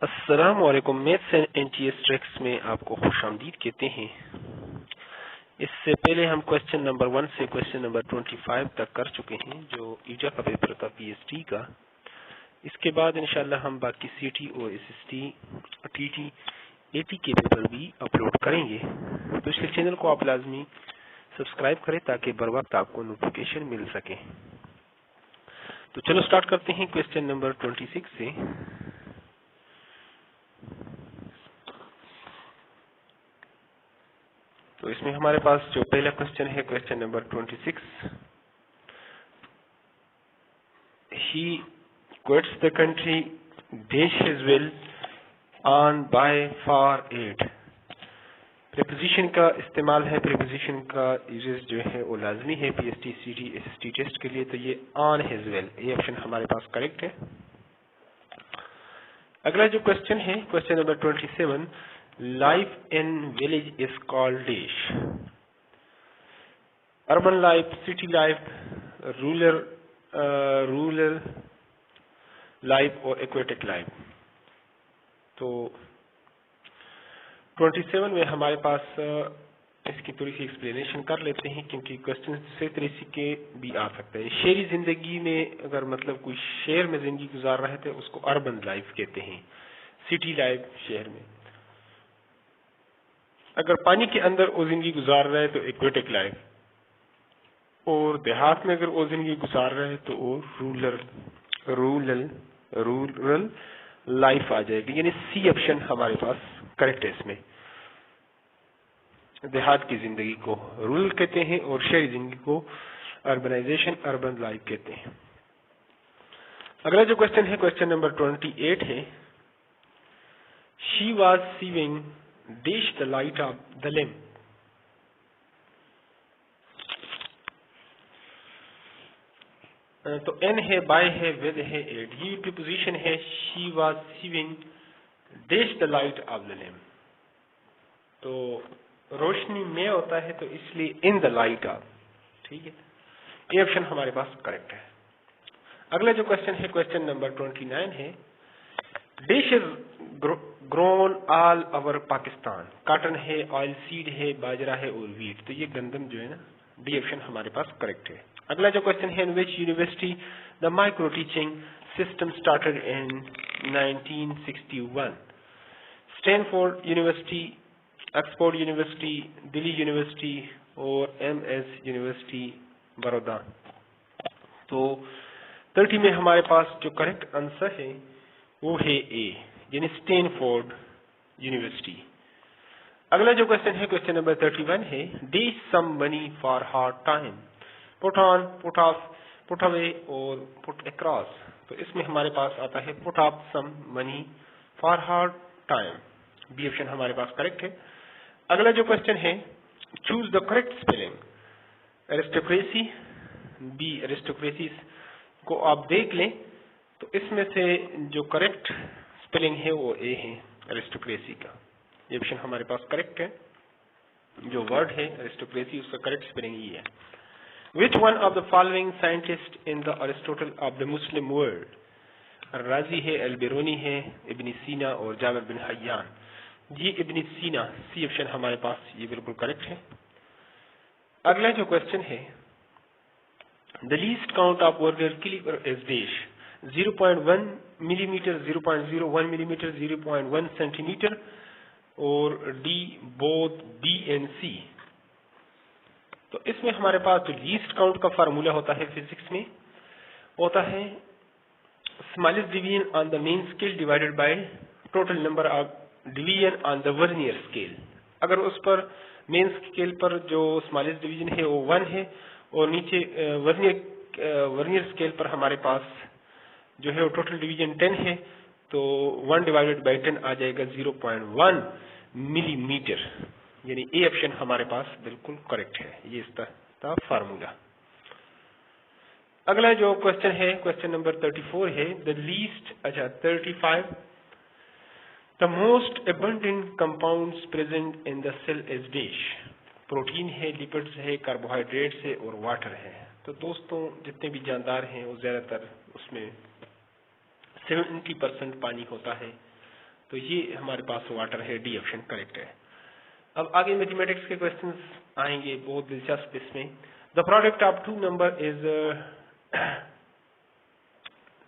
अस्सलाम वालेकुम। Maths and NTS tricks में आपको खुशामदीद कहते हैं। इससे पहले हम क्वेश्चन नंबर 1 से क्वेश्चन नंबर 25 तक कर चुके हैं, जो ईजा का पेपर था पीएसटी का। इसके बाद इंशाल्लाह हम बाकी सीटी और एसएसटी, टीटी, एटी के पेपर भी अपलोड करेंगे। तो इसके चैनल को आप लाजमी सब्सक्राइब करें ताकि बर वक्त आपको नोटिफिकेशन मिल सके। तो चलो स्टार्ट करते हैं क्वेश्चन नंबर 26 से। तो इसमें हमारे पास जो पहला क्वेश्चन है, question number 26। He quits the country dash his will on by for at. Preposition का इस्तेमाल है। प्रीपोजिशन का यूजेस जो है वो लाजमी है पीएसटी, सीटी, एसएसटी टेस्ट के लिए। तो ये ऑन हिज विल, ये ऑप्शन हमारे पास करेक्ट है। अगला जो क्वेश्चन है, question number 27। Life in village is called dash. Urban life, city life, rural life और एक्वेटिक लाइफ। तो 27 में हमारे पास इसकी थोड़ी सी एक्सप्लेनेशन कर लेते हैं, क्योंकि क्वेश्चन से तरीके के भी आ सकते हैं। शहरी जिंदगी में अगर मतलब कोई शहर में जिंदगी गुजार रहे थे उसको अर्बन लाइफ कहते हैं, सिटी लाइफ शहर में। अगर पानी के अंदर वो जिंदगी गुजार रहे तो एक्वेटिक लाइफ, और देहात में अगर वो जिंदगी गुजार रहे तो वो रूरल लाइफ आ जाएगी। यानी सी ऑप्शन हमारे पास करेक्ट है। इसमें देहात की जिंदगी को रूरल कहते हैं और शहरी जिंदगी को अर्बनाइजेशन, अर्बन लाइफ कहते हैं। अगला जो क्वेश्चन है, क्वेश्चन नंबर 28 है। She was sewing dash the light of the lamp. तो एन है, बाय है, विद है, एट। ये प्रीपोजिशन है। She was sewing dash the light of the lamp. तो रोशनी में होता है तो इसलिए इन द लाइट ऑफ, ठीक है। ये ऑप्शन हमारे पास करेक्ट है। अगला जो क्वेश्चन है, क्वेश्चन नंबर 29 है। Dash is grown all over Pakistan. Cotton है, ऑयल सीड है, बाजरा है और वीट। तो ये गंदम जो है ना, डी ऑप्शन हमारे पास करेक्ट है। अगला जो क्वेश्चन है, in which university the micro teaching system started in 1961। Stanford University, Oxford University, Delhi University और एमएस यूनिवर्सिटी बड़ौदा। तो 30 में हमारे पास जो करेक्ट आंसर है वो है ए, यानी स्टैनफोर्ड यूनिवर्सिटी। अगला जो क्वेश्चन है, क्वेश्चन नंबर 31 है। Dash some money for hard time. Put on, put off, put away और पुट अक्रॉस। तो इसमें हमारे पास आता है put off some money for hard time. B option हमारे पास करेक्ट है। अगला जो क्वेश्चन है, choose the correct spelling. Aristocracy, B aristocracy को आप देख लें तो इसमें से जो करेक्ट स्पेलिंग है वो ए है, एरिस्टोक्रेसी का। ये ऑप्शन हमारे पास करेक्ट है। जो वर्ड है एरिस्टोक्रेसी, उसका करेक्ट स्पेलिंग ये है। Which one of the following scientist in the Aristotle of the Muslim world. राजी है, अल-बिरूनी है, इब्न सीना और जाबिर बिन हय्यान। ये इब्न सीना, सी ऑप्शन हमारे पास ये बिल्कुल करेक्ट है। अगला जो क्वेश्चन है, द लीस्ट काउंट ऑफ वर्गर clipper is dash. 0.1 millimetre, 0.01 millimetre, 0.1 centimetre और डी बोथ बी एंड सी। तो इसमें हमारे पास जो लीस्ट काउंट का फार्मूला होता है फिजिक्स में, होता है smallest division on the main scale divided by total number of division on the vernier scale. अगर उस पर मेन स्केल पर जो स्मॉलेस्ट डिवीजन है वो 1 है और नीचे वर्नियर स्केल पर हमारे पास जो है वो टोटल डिवीजन 10 है, तो 1 डिवाइडेड बाई 10 आ जाएगा 0.1 मिलीमीटर। यानी ए ऑप्शन हमारे पास बिल्कुल करेक्ट है। ये इसका फार्मूला। अगला जो क्वेश्चन है, क्वेश्चन नंबर 34 है। द लीस्ट, अच्छा 35। The most abundant compounds present in the cell is dash. Protein है, लिपिड्स है, कार्बोहाइड्रेट्स है और वाटर है। तो दोस्तों जितने भी जानदार हैं वो ज्यादातर उसमें 70% पानी होता है तो ये हमारे पास वाटर है, डी ऑप्शन करेक्ट है। अब आगे मैथमेटिक्स के क्वेश्चंस आएंगे, बहुत दिलचस्प इसमें। The product of two number is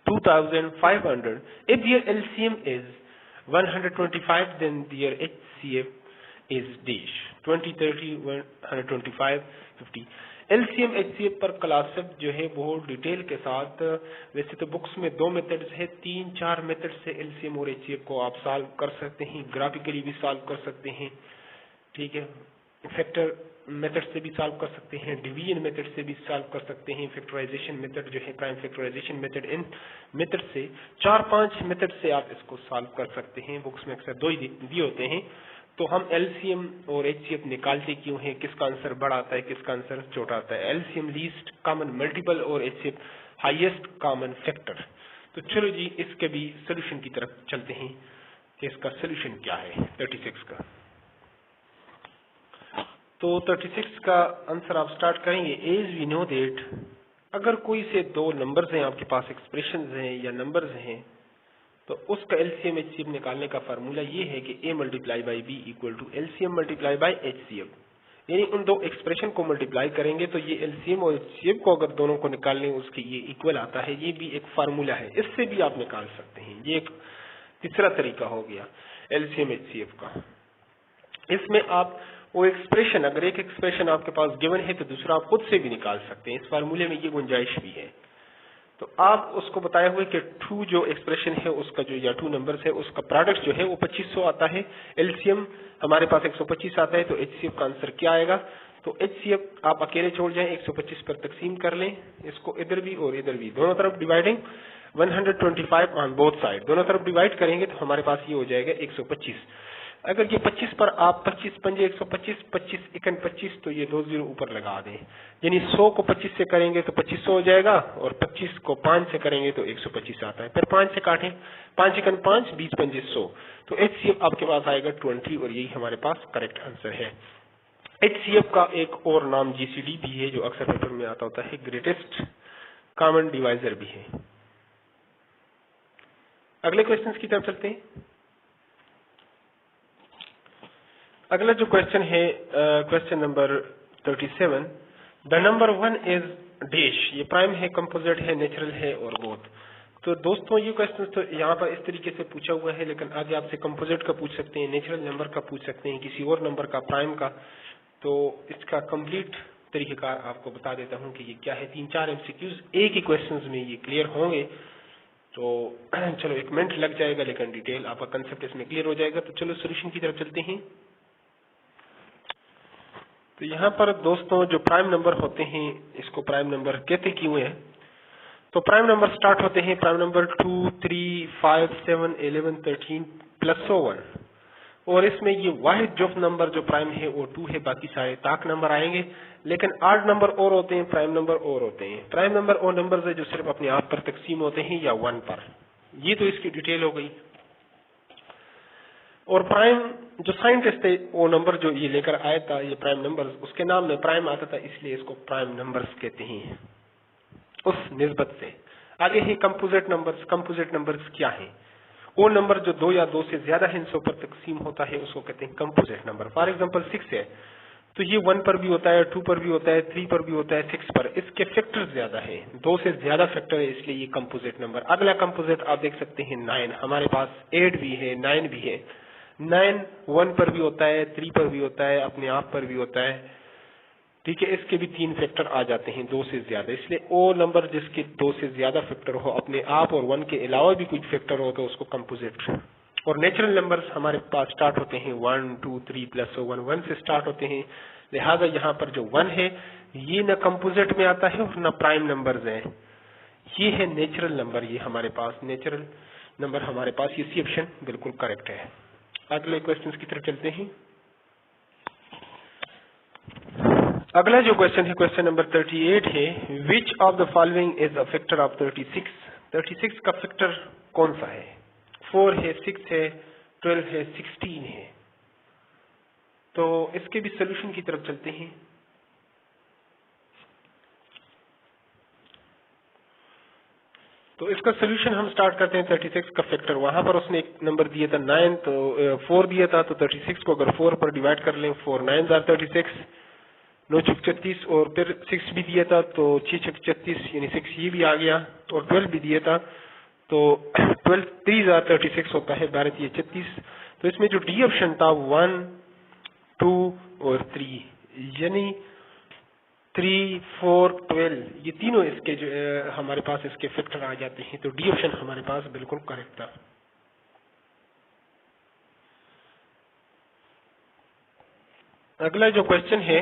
2500 if their LCM is 125 then their HCF is dash 20 30 125 50। LCM HCF पर क्लासेस जो है वो डिटेल के साथ, वैसे तो बुक्स में 2 मेथड्स है, 3-4 मेथड से LCM और HCF को आप सॉल्व कर सकते हैं, ग्राफिकली भी सॉल्व कर सकते हैं, ठीक है, फैक्टर मेथड से भी सॉल्व कर सकते हैं, डिवीजन मेथड से भी सॉल्व कर सकते हैं, फैक्टराइजेशन मेथड जो है प्राइम फैक्टराइजेशन मेथड, इन मेथड से 4-5 मेथड से आप इसको सॉल्व कर सकते हैं। बुक्स में अक्सर 2 ही दिए होते हैं। तो हम एलसीएम और एचसीएफ निकालते क्यों हैं, किसका आंसर बड़ा आता है, किसका आंसर छोटा आता है। एलसीएम लीस्ट कॉमन मल्टीपल और एचसीएफ हाईएस्ट कॉमन फैक्टर। तो चलो जी इसके भी सोल्यूशन की तरफ चलते हैं कि इसका सोल्यूशन क्या है 36 का। तो 36 का आंसर आप स्टार्ट करेंगे। एज वी नो दैट अगर कोई से 2 नंबर्स हैं आपके पास, एक्सप्रेशंस हैं या नंबर्स हैं, तो उसका एलसीएम एचसीएफ निकालने का फार्मूला ये है कि a multiply by B equal to LCM multiply by HCF. यानी उन 2 एक्सप्रेशन को मल्टीप्लाई करेंगे तो ये एलसीएम और एचसीएफ को अगर दोनों को निकालने उसके ये इक्वल आता है। ये भी एक फार्मूला है, इससे भी आप निकाल सकते हैं। ये एक तीसरा तरीका हो गया एलसीएम एचसीएफ का। इसमें आप वो एक्सप्रेशन, अगर एक एक्सप्रेशन आपके पास गिवन है तो दूसरा आप खुद से भी निकाल सकते हैं। इस फार्मूले में ये गुंजाइश भी है। तो आप उसको बताए हुए कि 2 जो एक्सप्रेशन है उसका जो या 2 नंबर्स है उसका प्रोडक्ट जो है वो 2500 आता है। एलसीएम हमारे पास 125 आता है, तो एचसीएफ का आंसर क्या आएगा। तो एचसीएफ आप अकेले छोड़ जाएं, 125 पर तकसीम कर लें, इसको इधर भी और इधर भी, दोनों तरफ डिवाइडिंग 125 ऑन बोथ साइड, दोनों तरफ डिवाइड करेंगे तो हमारे पास ये हो जाएगा 125। अगर ये 25 पर आप 25 पंजे 125, 25 इकन 25, तो ये 2 0 ऊपर लगा दें, यानी 100 को 25 से करेंगे तो 2500 हो जाएगा, और 25 को 5 से करेंगे तो 125 आता है। फिर 5 से काटें, 5 इकन 5, 20 पंजे 100, तो एचसीएफ आपके पास आएगा 20, और यही हमारे पास करेक्ट आंसर है। एचसीएफ का एक और नाम जीसीडी भी है, जो अक्सर पेपर में आता होता है, ग्रेटेस्ट कॉमन डिवाइजर भी है। अगले क्वेश्चन की तरफ चलते हैं। अगला जो क्वेश्चन है question number 37, the number 1 is dash. ये प्राइम है, कंपोजिट है, नेचुरल है और बोथ। तो दोस्तों ये क्वेश्चन तो यहाँ पर इस तरीके से पूछा हुआ है, लेकिन आगे आपसे कंपोजिट का पूछ सकते हैं, नेचुरल नंबर का पूछ सकते हैं, किसी और नंबर का, प्राइम का। तो इसका कंप्लीट तरीकेकार आपको बता देता हूँ कि ये क्या है। 3-4 एमसीक्यूज एक ही क्वेश्चन में ये क्लियर होंगे। तो चलो 1 मिनट लग जाएगा, लेकिन डिटेल आपका कंसेप्ट इसमें क्लियर हो जाएगा। तो चलो सोल्यूशन की तरफ चलते हैं। तो यहाँ पर दोस्तों जो प्राइम नंबर होते हैं, इसको प्राइम नंबर कहते क्यों है। तो प्राइम नंबर स्टार्ट होते हैं, प्राइम नंबर 2, 3, 5, 7, 11, 13 प्लस 1, और इसमें ये वाहिद जो नंबर जो प्राइम है वो 2 है, बाकी सारे ताक नंबर आएंगे। लेकिन 8 नंबर और होते हैं, प्राइम नंबर और होते हैं। प्राइम नंबर और नंबर है जो सिर्फ अपने आप पर तकसीम होते हैं या 1 पर। ये तो इसकी डिटेल हो गई। और प्राइम जो साइंटिस्ट थे वो नंबर जो ये लेकर आया था, ये प्राइम नंबर, उसके नाम में प्राइम आता था, इसलिए इसको प्राइम नंबर्स कहते हैं उस निस्बत से। आगे है कंपोजिट नंबर्स। कंपोजिट नंबर्स क्या है। वो नंबर जो 2 या 2 से ज्यादा हिस्सों पर तकसीम होता है उसको कहते हैं कंपोजिट नंबर। फॉर एग्जांपल 6 है तो ये 1 पर भी होता है, 2 पर भी होता है, 3 पर भी होता है, 6 पर। इसके फैक्टर ज्यादा है, 2 से ज्यादा फैक्टर है, इसलिए ये कंपोजिट नंबर। अगला कंपोजिट आप देख सकते हैं 9। हमारे पास 8 भी है, 9 भी है। 9 1 पर भी होता है, 3 पर भी होता है, अपने आप पर भी होता है, ठीक है। इसके भी 3 फैक्टर आ जाते हैं 2 से ज्यादा, इसलिए वो नंबर जिसके 2 से ज्यादा फैक्टर हो, अपने आप और 1 के अलावा भी कुछ फैक्टर हो, तो उसको कंपोजिट। और नेचुरल नंबर्स हमारे पास स्टार्ट होते हैं 1, 2, 3 प्लस 1, 1 से स्टार्ट होते हैं। लिहाजा यहाँ पर जो 1 है ये न कंपोजिट में आता है और न प्राइम नंबर्स हैं, ये है नेचुरल नंबर। ये हमारे पास नेचुरल नंबर हमारे पास, ये सी ऑप्शन बिल्कुल करेक्ट है। अगले क्वेश्चन की तरफ चलते हैं। अगला जो क्वेश्चन है क्वेश्चन नंबर 38 है, which of the following is a factor of 36। 36 का फैक्टर कौन सा है। 4 है, 6 है, 12 है, 16 है। तो इसके भी सोल्यूशन की तरफ चलते हैं। तो इसका सोल्यूशन हम स्टार्ट करते हैं 36 का फैक्टर। वहां पर उसने एक नंबर दिया था 9, तो 4 दिया था, तो 36 को अगर 4 पर डिवाइड कर लें, 4 9 36, 9 छक 36, और फिर 6 भी दिया था, तो 6 छक 36 यानी 6 ये भी आ गया, और 12 भी दिया था, तो 12 3 36 होता है, 12 ये 36। तो इसमें जो डी ऑप्शन था 1 2 और 3, यानी 3 4 12 ये तीनों इसके जो हमारे पास इसके फैक्टर आ जाते हैं। तो डी ऑप्शन हमारे पास बिल्कुल करेक्ट था। अगला जो क्वेश्चन है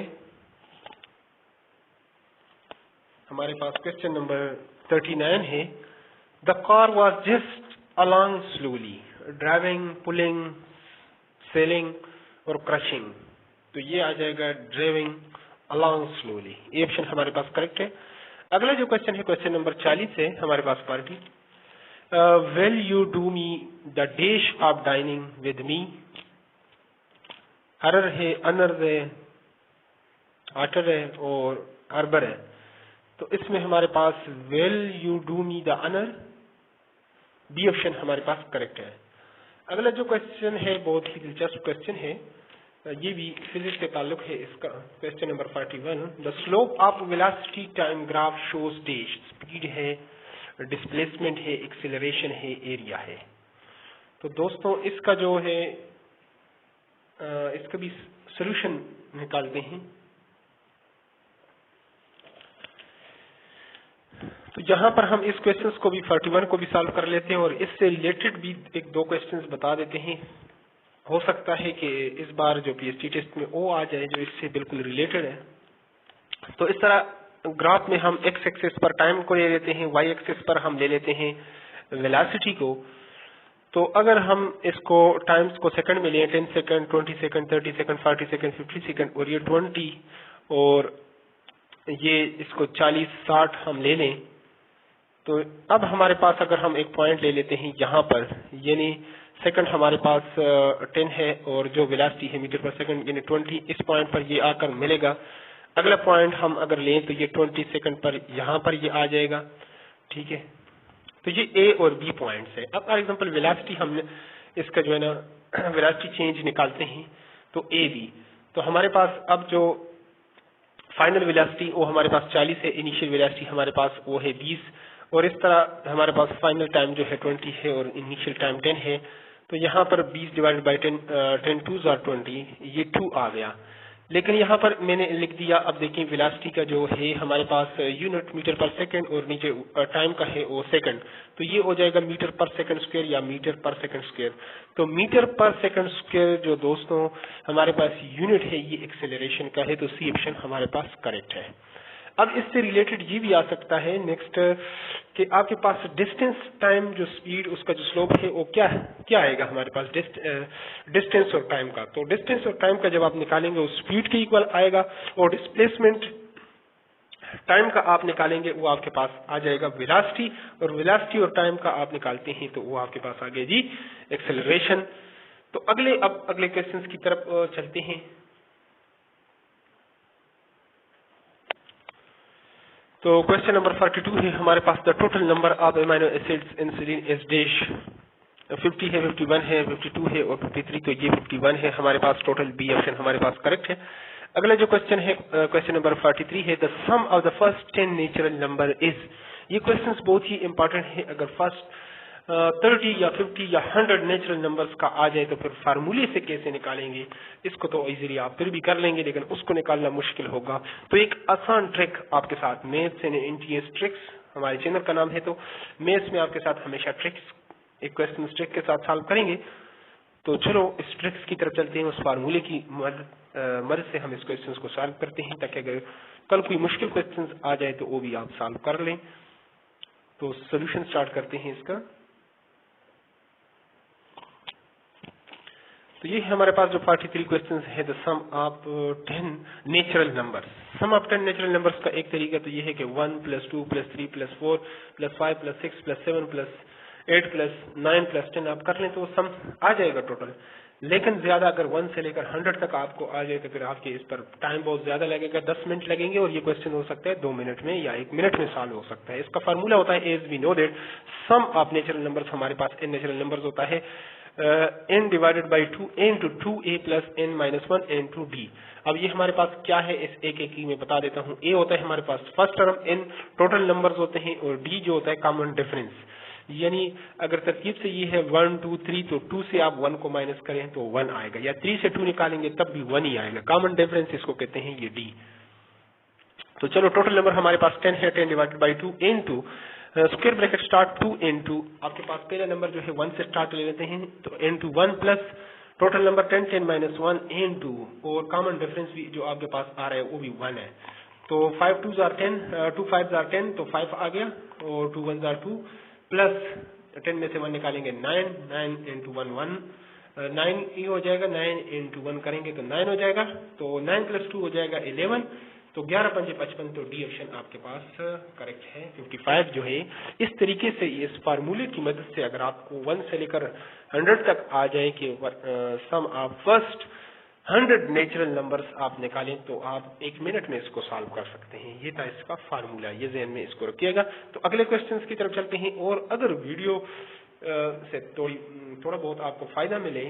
हमारे पास, क्वेश्चन नंबर 39 है। The car was just along slowly, driving, pulling, selling और क्रशिंग। तो ये आ जाएगा ड्राइविंग अलॉन्ग स्लोली, ये ऑप्शन हमारे पास करेक्ट है। अगला जो क्वेश्चन है क्वेश्चन नंबर 40 है हमारे पास party. Will you do me the dish of dining with me. Horror है, अनर है, आटर है और अरबर है। तो इसमें हमारे पास will you do me the honour, B option हमारे पास करेक्ट है। अगला जो क्वेश्चन है बहुत ही दिलचस्प क्वेश्चन है, ये भी फिजिक्स से ताल्लुक है इसका। Question number 41, the slope of velocity time graph shows dash. Speed है, डिस्प्लेसमेंट है, एक्सेलरेशन है, एरिया है। तो दोस्तों इसका जो है इसका भी सोल्यूशन निकालते हैं। तो यहाँ पर हम इस क्वेश्चंस को भी 41 को भी सॉल्व कर लेते हैं और इससे रिलेटेड भी एक दो क्वेश्चंस बता देते हैं। हो सकता है कि इस बार जो पीएचडी टेस्ट में ओ आ जाए जो इससे बिल्कुल रिलेटेड है। तो इस तरह ग्राफ में हम एक्स एक्सिस पर टाइम को ले लेते हैं, वाई एक्सिस पर हम ले लेते हैं वेलोसिटी को। तो अगर हम इसको टाइम्स को सेकंड में लें, 10 second, 20 second, 30 second, 40 second, 50 second, और ये 20 और ये इसको 40 60 हम ले लें, तो अब हमारे पास अगर हम एक पॉइंट ले लेते हैं यहाँ पर, यानी सेकंड हमारे पास 10 है और जो वेलोसिटी है मीटर पर सेकंड यानी 20, इस पॉइंट पर ये आकर मिलेगा। अगला पॉइंट हम अगर लें तो ये 20 सेकंड पर यहाँ पर ये आ जाएगा, ठीक है। तो ये ए और बी पॉइंट्स है। अब फॉर एग्जांपल वेलोसिटी हमने इसका जो है ना वेलोसिटी चेंज निकालते हैं, तो ए बी, तो हमारे पास अब जो फाइनल वेलोसिटी वो हमारे पास 40 है, इनिशियल वेलोसिटी हमारे पास वो है 20, और इस तरह हमारे पास फाइनल टाइम जो है 20 है और इनिशियल टाइम 10 है। तो यहाँ पर 20 डिवाइडेड बाई 10, 10 2s आर 20, ये 2 आ गया। लेकिन यहाँ पर मैंने लिख दिया, अब देखिए वेलोसिटी का जो है हमारे पास यूनिट मीटर पर सेकंड और नीचे टाइम का है वो सेकंड, तो ये हो जाएगा मीटर पर सेकंड स्क्वायर या मीटर पर सेकंड स्क्वायर। तो मीटर पर सेकंड स्क्वायर जो दोस्तों हमारे पास यूनिट है ये एक्सेलरेशन का है, तो सी ऑप्शन हमारे पास करेक्ट है। अब इससे रिलेटेड ये भी आ सकता है नेक्स्ट कि आपके पास डिस्टेंस टाइम जो स्पीड उसका जो स्लोप है वो क्या आएगा हमारे पास डिस्टेंस और टाइम का। तो डिस्टेंस और टाइम का जब आप निकालेंगे वो स्पीड के इक्वल आएगा, और डिस्प्लेसमेंट टाइम का आप निकालेंगे वो आपके पास आ जाएगा वेलोसिटी, और वेलोसिटी और टाइम का आप निकालते हैं तो वो आपके पास आ गया जी एक्सेलरेशन। तो अगले क्वेश्चंस की तरफ चलते हैं। तो क्वेश्चन नंबर 42 है हमारे पास, the total number of amino acids in serine is dash. 50 है, 51 है, 52 है और 53, तो ये 51 है हमारे पास टोटल, बी ऑप्शन हमारे पास करेक्ट है। अगला जो क्वेश्चन है क्वेश्चन नंबर 43 है, the sum of the first 10 natural number is. ये क्वेश्चन बहुत ही इंपॉर्टेंट है। अगर फर्स्ट 30 या 50 या 100 नेचुरल नंबर्स का आ जाए तो फिर फार्मूले से कैसे निकालेंगे, इसको तो इजीली आप फिर भी कर लेंगे, लेकिन उसको निकालना मुश्किल होगा। तो एक आसान ट्रिक आपके साथ, मैथ्स एंड एनटीएस ट्रिक्स हमारे चैनल का नाम है, तो मैथ्स में आपके साथ हमेशा ट्रिक्स एक क्वेश्चन ट्रिक के साथ सॉल्व करेंगे। तो चलो इस ट्रिक्स की तरफ चलते हैं, उस फार्मूले की मदद से हम इस क्वेश्चन को सॉल्व करते हैं, ताकि अगर कल कोई मुश्किल क्वेश्चन आ जाए तो वो भी आप सॉल्व कर लें। तो सोल्यूशन स्टार्ट करते हैं इसका। तो ये हमारे पास जो 43 क्वेश्चंस है, the sum of 10 natural numbers. Sum of 10 natural numbers का एक तरीका तो ये है कि 1 + 2 + 3 + 4 + 5 + 6 + 7 + 8 + 9 + 10 आप कर लें तो वो सम आ जाएगा टोटल। लेकिन ज्यादा अगर 1 से लेकर 100 तक आपको आ जाए तो फिर आपके इस पर टाइम बहुत ज्यादा लगेगा, 10 मिनट लगेंगे और ये क्वेश्चन हो सकता है 2 मिनट में या 1 मिनट में सॉल्व हो सकता है। इसका फार्मूला होता है as we know that sum of natural numbers, हमारे पास n नेचुरल नंबर्स होता है n divided by 2 n to 2a plus n minus 1 n to d। अब ये हमारे पास क्या है इस एक एक की मैं बता देता हूँ। a होता है हमारे पास first term, n total numbers होते हैं और d जो होता है कॉमन डिफरेंस। यानी अगर तरकीब से ये है 1 2 3 तो 2 से आप 1 को माइनस करें तो 1 आएगा, या 3 से 2 निकालेंगे तब भी 1 ही आएगा। कॉमन डिफरेंस इसको कहते हैं ये d। तो चलो टोटल नंबर हमारे पास 10 है, 10 divided by 2 into square bracket start 2 into आपके पास पहला नंबर जो है 1 से स्टार्ट ले लेते हैं तो into 1 plus total number 10 10 minus 1 into और कॉमन डिफरेंस भी जो आपके पास आ रहा है वो भी 1 है। तो 5 2 आर 10, 2 5 आर 10 तो 5 आ गया और 2 1 आर 2 प्लस 10 में से 1 निकालेंगे 9, 9 इंटू 1 1, 9 ही हो जाएगा, 9 इंटू 1 करेंगे तो 9 हो जाएगा, तो 9 प्लस 2 हो जाएगा 11, तो 11 पंजे 55, तो डी ऑप्शन आपके पास करेक्ट है 55 जो है। इस तरीके से इस फार्मूले की मदद से अगर आपको 1 से लेकर 100 तक आ जाए कि सम ऑफ फर्स्ट 100 नेचुरल नंबर्स आप निकालें तो आप 1 मिनट में इसको सॉल्व कर सकते हैं। ये था इसका फार्मूला, ये ज़हन में इसको रखिएगा। तो अगले क्वेश्चंस की तरफ चलते हैं, और अगर वीडियो से थोड़ा बहुत आपको फायदा मिले,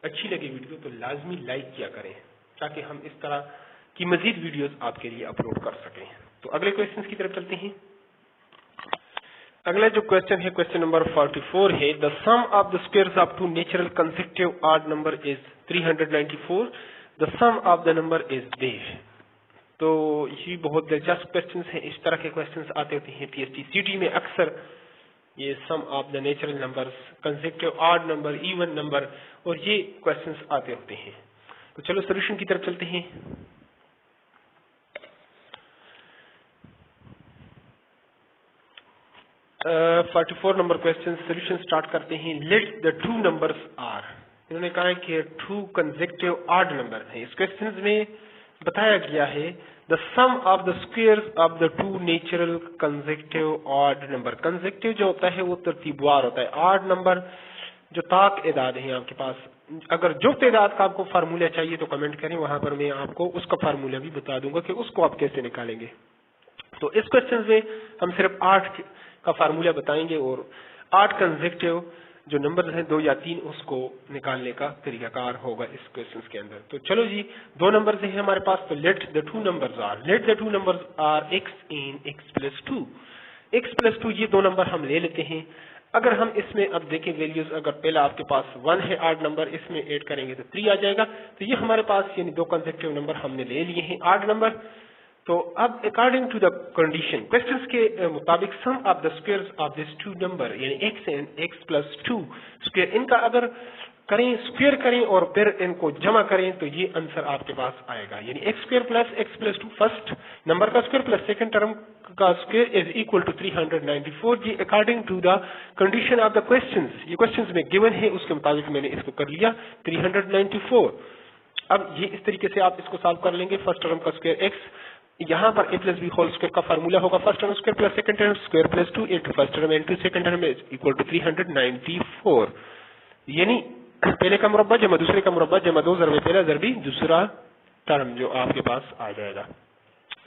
अच्छी लगे वीडियो, तो लाजमी लाइक किया करें ताकि हम इस तरह की मजीद वीडियोस आपके लिए अपलोड कर सकें। तो अगले क्वेश्चंस की तरफ चलते हैं। अगला जो क्वेश्चन है क्वेश्चन नंबर 44 है, the sum of the squares of two natural consecutive odd number is 394, the sum of the number is this. तो ये बहुत दिलचस्प क्वेश्चंस हैं। इस तरह के क्वेश्चंस आते होते हैं TST-CT में अक्सर, ये sum of the natural numbers, consecutive odd number, even number, और ये क्वेश्चंस आते होते हैं। तो चलो सोल्यूशन की तरफ चलते हैं। 44 नंबर क्वेश्चन सोल्यूशन स्टार्ट करते हैं। Let the two numbers are, इन्होंने कहा है कि टू कंसेक्यूटिव ऑड नंबर है। इस क्वेश्चन में बताया गया है the sum of the squares of the two natural consecutive odd number. Consecutive जो होता है वो तरतीबवार होता है, ऑड नंबर जो ताक एदाद है आपके पास। अगर जो तादाद का आपको फार्मूला चाहिए तो कमेंट करें, वहां पर मैं आपको उसका फार्मूला भी बता दूंगा कि उसको आप कैसे निकालेंगे। तो इस क्वेश्चन में हम सिर्फ 8 का फार्मूला बताएंगे और 8 कंसेक्यूटिव जो नंबर हैं 2 या 3 उसको निकालने का तरीकाकार होगा इस क्वेश्चन के अंदर। तो चलो जी, 2 नंबर हैं हमारे पास, तो let the two numbers are x and x plus 2। x plus 2 ये 2 नंबर हम ले लेते हैं। अगर हम इसमें अब देखें वैल्यूज, अगर पहला आपके पास 1 है ऑड नंबर, इसमें ऐड करेंगे तो 3 आ जाएगा। तो ये हमारे पास यानी 2 कंसेक्यूटिव नंबर हमने ले लिए हैं ऑड नंबर। तो अब according to the condition questions के मुताबिक sum of the squares of this two number यानी x and x plus 2 square, इनका अगर करें स्क्वायर करें और फिर इनको जमा करें तो ये आंसर आपके पास आएगा। यानी x square plus x plus 2 first number का स्क्वायर प्लस सेकंड टर्म का स्क्वायर इज इक्वल टू 394 जी according to the condition of the questions. ये क्वेश्चंस में गिवन है उसके मुताबिक मैंने इसको कर लिया 394। अब ये इस तरीके से आप इसको सॉल्व कर लेंगे। फर्स्ट टर्म का स्क्वायर x, यहाँ पर a plus B whole square का फार्मूला होगा first term square plus second term square plus 2 into first term into second term is equal to 394। यानी पहले का मुरब्बा जमा दूसरे का मुरब्बा जमा 2 ज़रबे पहला ज़रबी दूसरा टर्म जो आपके पास आ जाएगा।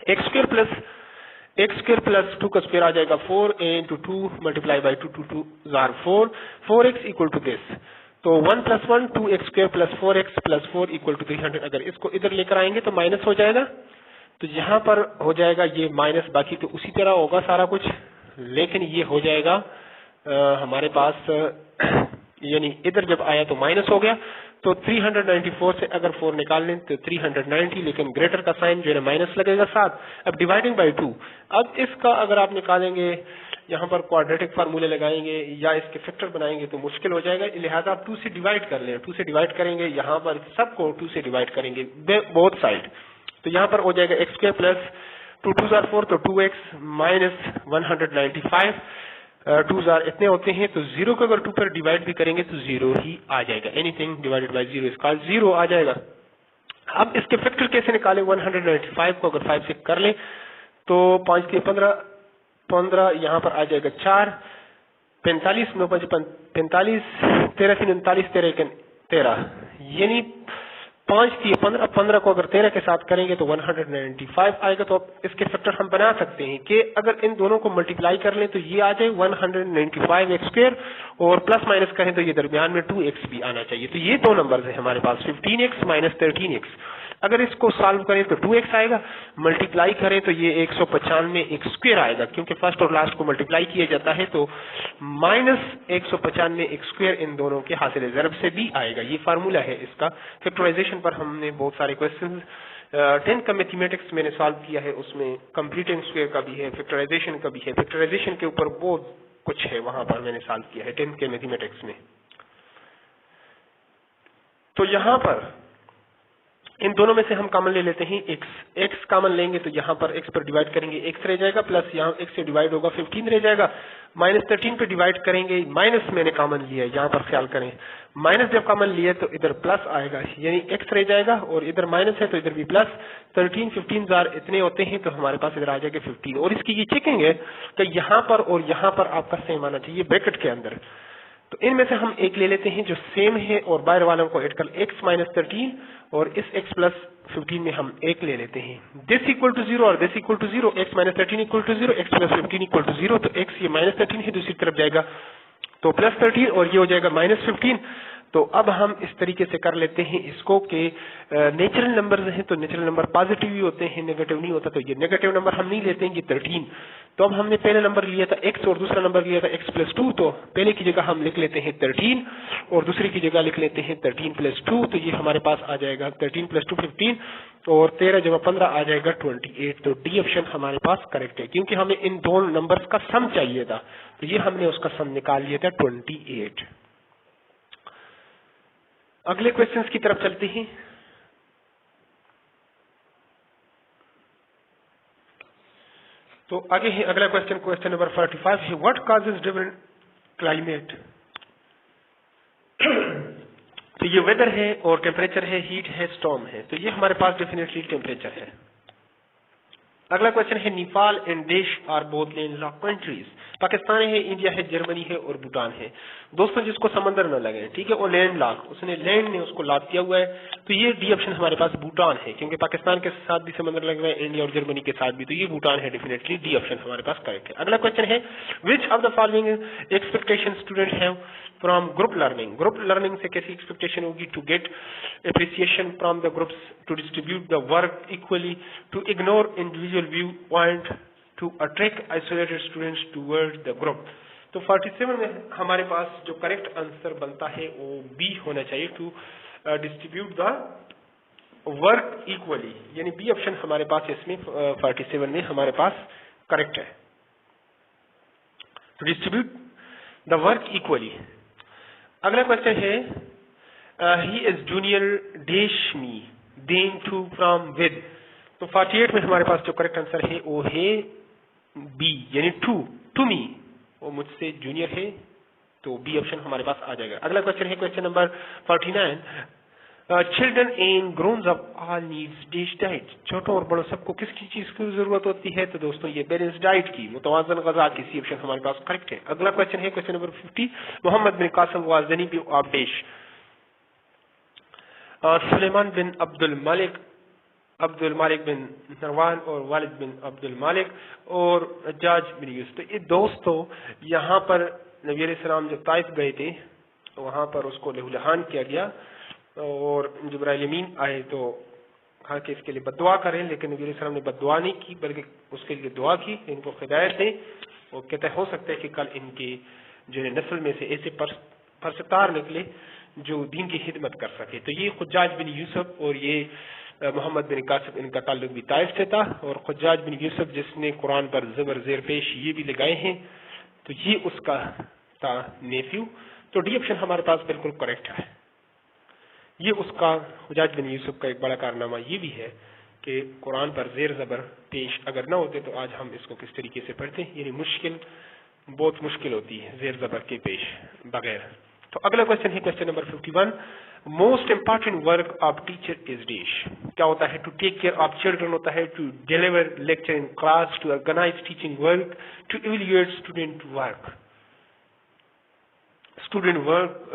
x स्क्वायर प्लस 2 का स्क्वायर आ जाएगा 4 इंटू 2 मल्टीप्लाई बाई 2 2 जार 4, 4x इक्वल टू दिस। तो 1 plus 1 2x square plus 4x plus 4 equal to 300। अगर इसको इधर लेकर आएंगे तो माइनस हो जाएगा, तो यहाँ पर हो जाएगा ये माइनस, बाकी तो उसी तरह होगा सारा कुछ, लेकिन ये हो जाएगा हमारे पास यानी इधर जब आया तो माइनस हो गया। तो 394 से अगर 4 निकाल लें तो 390, लेकिन ग्रेटर का साइन जो है माइनस लगेगा साथ। अब डिवाइडिंग बाई 2, अब इसका अगर आप निकालेंगे यहाँ पर क्वाड्रेटिक फार्मूले लगाएंगे या इसके फैक्टर बनाएंगे तो मुश्किल हो जाएगा, लिहाजा आप 2 से डिवाइड कर लें। 2 से डिवाइड करेंगे, यहाँ पर सबको 2 से डिवाइड करेंगे बोथ साइड, तो यहाँ पर हो जाएगा x स्क्वायर प्लस 2 2 जार 4 तो 2x माइनस 195, 2 जार इतने होते हैं। तो 0 को अगर 2 पर डिवाइड भी करेंगे तो 0 ही आ जाएगा। एनीथिंग डिवाइडेड बाय 0 इसका 0 आ जाएगा। अब इसके फैक्टर कैसे निकालें? 195 को अगर 5 से कर लें तो 5 के 15 यहाँ पर आ जाएगा 4, 45 9 5 45, 13 3 39, 13 13, यानी 5 दिए 15, 15 को अगर 13 के साथ करेंगे तो 195 आएगा। तो अब इसके फैक्टर हम बना सकते हैं कि अगर इन दोनों को मल्टीप्लाई कर लें तो ये आ जाए 195x² और प्लस माइनस करें तो ये दरमियान में 2x भी आना चाहिए। तो ये दो नंबर्स हैं हमारे पास, 15x माइनस 13x। अगर इसको सॉल्व करें तो 2x आएगा, मल्टीप्लाई करें तो ये 195x² आएगा, क्योंकि फर्स्ट और लास्ट को मल्टीप्लाई किया जाता है। तो माइनस 195x² इन दोनों के हासिल ज़रब से भी आएगा। ये फार्मूला है इसका। फैक्टराइजेशन पर हमने बहुत सारे क्वेश्चन 10 का मैथमेटिक्स मैंने सॉल्व किया है, उसमें कंप्लीटिंग स्क्वायर का भी है, फैक्टराइजेशन का भी है। फैक्टराइजेशन के ऊपर बहुत कुछ है, वहां पर मैंने सॉल्व किया है 10 के मैथमेटिक्स में। तो यहां पर इन दोनों में से हम कॉमन ले लेते हैं x कॉमन लेंगे तो यहाँ पर x पर डिवाइड करेंगे x रह जाएगा, प्लस यहाँ x से डिवाइड होगा 15 रह जाएगा, माइनस 13 पे डिवाइड करेंगे, माइनस मैंने कॉमन लिया है, यहाँ पर ख्याल करें माइनस जब कॉमन लिए तो इधर प्लस आएगा, यानी x रह जाएगा और इधर माइनस है तो इधर भी प्लस। 13 15 जार इतने होते हैं तो हमारे पास इधर आ जाएगा 15। और इसकी ये चेकिंग है कि यहाँ पर और यहाँ पर आपका सेम आना चाहिए ब्रैकेट के अंदर। तो इनमें से हम एक ले लेते हैं जो सेम है और बाहर वालों को ऐड कर x माइनस 13 और इस x प्लस 15 में हम एक ले लेते हैं। दिस इक्वल टू 0 और this equal to 0, x minus 13 equal to 0, x plus 15 equal to 0। तो x ये माइनस 13 है, दूसरी तरफ जाएगा तो प्लस 13 और ये हो जाएगा माइनस 15। तो अब हम इस तरीके से कर लेते हैं इसको कि नेचुरल नंबर्स हैं तो नेचुरल नंबर पॉजिटिव ही होते हैं, नेगेटिव नहीं होता। तो ये नेगेटिव नंबर हम नहीं लेते हैं, ये 13। तो अब हमने पहले नंबर लिया था x और दूसरा नंबर लिया था x प्लस 2, तो पहले की जगह हम लिख लेते हैं 13 और दूसरी की जगह लिख लेते हैं 13 प्लस 2। तो ये हमारे पास आ जाएगा 13 प्लस 2 15 और 13 जमा 15 आ जाएगा 28। तो डी ऑप्शन हमारे पास करेक्ट है, क्योंकि हमें इन दोनों नंबर्स का सम चाहिए था, तो ये हमने उसका सम निकाल लिया था 28। अगले क्वेश्चंस की तरफ चलते हैं। तो आगे है अगला क्वेश्चन, क्वेश्चन नंबर 45 है, व्हाट कॉजेज डिफरेंट क्लाइमेट। तो ये वेदर है और टेम्परेचर है, हीट है, स्टॉर्म है। तो ये हमारे पास डेफिनेटली टेम्परेचर है। अगला क्वेश्चन है, नेपाल एंड देश are both landlocked countries. Pakistan है, इंडिया है, जर्मनी है और भूटान है। दोस्तों जिसको समंदर न लगे, ठीक है, वो लैंड उसने लैंड ने उसको लॉक किया हुआ है, तो ये डी ऑप्शन हमारे पास भूटान है, क्योंकि पाकिस्तान के साथ भी समंदर लग रहा है, इंडिया और जर्मनी के साथ भी, तो ये भूटान है। डेफिनेटली डी ऑप्शन हमारे पास करेक्ट है। अगला क्वेश्चन है, which of the following expectation student have from group learning. Group learning से कैसी एक्सपेक्टेशन होगी? To get appreciation from the groups, to distribute the work equally, to ignore individual view point, to attract isolated students toward the group. तो 47 में हमारे पास जो correct answer बनता है वो बी होना चाहिए, to distribute the work equally, यानी बी ऑप्शन हमारे पास इसमें 47 में हमारे पास करेक्ट है, to distribute the work equally. अगला क्वेश्चन है, he is junior dash me than to from with. तो 48 में हमारे पास जो करेक्ट आंसर है वो है बी, यानी टू मी, वो मुझसे जूनियर है, तो बी ऑप्शन हमारे पास आ जाएगा। अगला क्वेश्चन है question number 49, children and grownups all needs dash diet. छोटों और बड़ों सबको किसकी चीज की जरूरत होती है? तो दोस्तों ये बैलेंस डाइट की, मुतवाज़न गज़ा की। सी ऑप्शन हमारे पास करेक्ट है। अगला क्वेश्चन है question number 50, Mohammad bin Qasim was the name of dash. Sulaiman bin Abdul Malik bin Naravane और वालिद बिन अब्दुल मालिक और हज्जाज बिन यूसुफ। तो ये दोस्तों यहाँ पर नबी अलैहिस्सलाम जब ताइफ गए थे तो वहाँ पर उसको लहूलहान किया गया और जिब्राइल अमीन आए तो कहा कि इसके लिए बद्दुआ करें, लेकिन नबी अलैहिस्सलाम ने बद्दुआ नहीं की बल्कि उसके लिए दुआ की, इनको हिदायत दें। वो कहते हो सकता है कि कल इनकी जो नस्ल में से ऐसे परसतार निकले जो दीन की खिदमत कर सके। तो ये खुज्जाज बिन यूसुफ और ये मोहम्मद बिन कासिम, इनका ताल्लुक भी ताइफ से था। और खुज्जाज बिन यूसुफ जिसने कुरान पर ज़बर ज़ेर पेश ये भी लगाए हैं, तो ये उसका था नेफ्यू। तो डी ऑप्शन हमारे पास बिल्कुल करेक्ट है। ये उसका खुज्जाज बिन यूसुफ का एक बड़ा कारनामा ये भी है कि कुरान पर ज़ेर ज़बर पेश अगर ना होते तो आज हम इसको किस तरीके से पढ़ते, यानी बहुत मुश्किल होती है ज़ेर ज़बर के पेश बगैर। तो अगला क्वेश्चन है question number 51, most important work of teacher is dash. क्या होता है? To take care of children होता है, to deliver lecture in class, to organize teaching work, to evaluate student work. Student work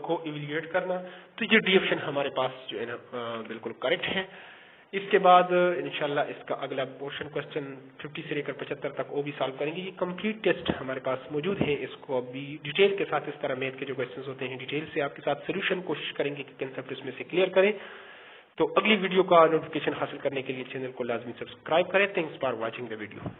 को इवेल्युएट करना। तो ये डी ऑप्शन हमारे पास जो है ना बिल्कुल करेक्ट है। इसके बाद इंशाल्लाह इसका अगला पोर्शन क्वेश्चन 50 से लेकर 75 तक वो भी सॉल्व करेंगे। ये कंप्लीट टेस्ट हमारे पास मौजूद है, इसको अभी डिटेल के साथ इस तरह मैथ के जो क्वेश्चंस होते हैं डिटेल से आपके साथ सोल्यूशन कोशिश करेंगे कि कंसेप्ट इसमें से क्लियर करें। तो अगली वीडियो का नोटिफिकेशन हासिल करने के लिए चैनल को लाजमी सब्सक्राइब करें। Thanks for watching the video.